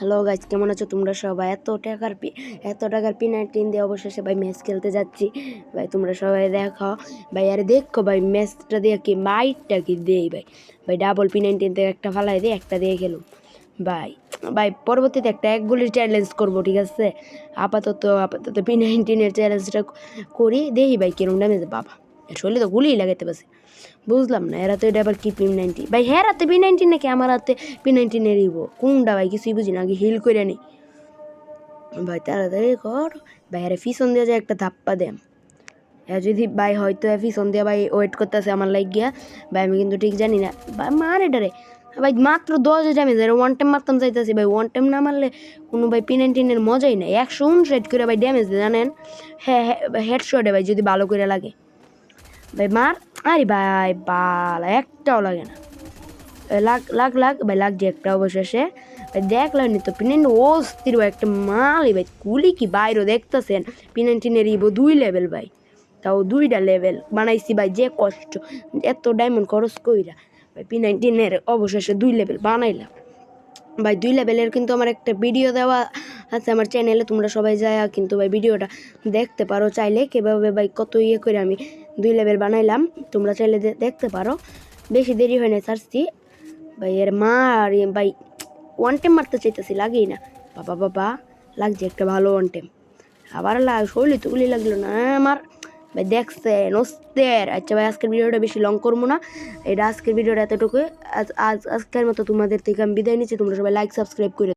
Hello guys, কেমন আছো তোমরা সবাই? এত টাকার P19 দিয়ে অবশেষে ভাই ম্যাচ খেলতে যাচ্ছি। ভাই তোমরা সবাই দেখো ভাই, আরে দেখো ভাই ম্যাচটা দিয়ে কি মাইটটা কি দেই ভাই। ভাই ডাবল P19 থেকে একটা ফালাই দিয়ে একটা দিয়ে খেলুম ভাই। ভাই পরবর্তীতে একটা এক গুলির চ্যালেঞ্জ করবো, ঠিক আছে? আপাতত P19-এর চ্যালেঞ্জটা করি, দেখি ভাই কিরম ড্যামেজ। বাবা শরীরে তো গুলিই লাগাইতে পারছি, বুঝলাম না। এরা তো এটা আবার কি P19 ভাই? হ্যাঁ রাতে P19 নাকি আমার হাতে P19 এরইব কোনটা ভাই? কিছুই বুঝি না, আগে হিল করে নি ভাই। তাড়াতাড়ি কর ভাই, আরে পিছন দিয়ে যে একটা ধাপ্পা দেম। যদি ভাই হয়তো পিছন দিয়ে ভাই ওয়েট করতেছে আমার লাইক গিয়া ভাই, আমি কিন্তু ঠিক জানি না ভাই। মার এটারে ভাই, মাত্র 10 ড্যামেজ। ওয়ান টাইম মারতাম চাইতেছি ভাই, ওয়ান টাইম না মারলে কোনো ভাই P19-এর মজাই নাই। 159 করে ভাই ড্যামেজ জানেন। হ্যাঁ হেডশটে ভাই যদি ভালো করে লাগে ভাই মার। আরে ভাই বালা একটাও লাগে না। লাগ ভাই, লাগছে একটা অবশেষে ভাই। দেখলেন তো P19 অস্থির ভাই, একটা মালই ভাই। কুলি কি বাইরও দেখতেছেন P19-এর ইবো 2 লেভেল ভাই, তাও 2টা লেভেল বানাইছি ভাই। যে কষ্ট এত ডায়মন্ড খরচ কইরা ভাই P19-এর অবশেষে 2 লেভেল বানাইলাম ভাই। 2 লেভেলের কিন্তু আমার একটা ভিডিও দেওয়া আছে আমার চ্যানেলে, তোমরা সবাই যায় কিন্তু ভাই ভিডিওটা দেখতে পারো চাইলে, কীভাবে ভাই কত করে আমি 2 লেভেল বানাইলাম। তোমরা চাইলে দেখতে পারো, বেশি দেরি হয় না ছাড়ছি ভাই। এর মার ভাই ওয়ান টাইম মারতে চাইতেছি, লাগেই না। বাবা লাগছে একটা ভালো ওয়ান টাইম, আবার শরীরে তো গুলি লাগলো না আমার ভাই। দেখছেন ওস্তের। আচ্ছা ভাই, আজকের ভিডিওটা বেশি লং করবো না, এটা আজকের ভিডিওটা এতটুকু। আজকের মতো তোমাদের থেকে আমি বিদায় নিচ্ছি। তোমরা সবাই লাইক সাবস্ক্রাইব করে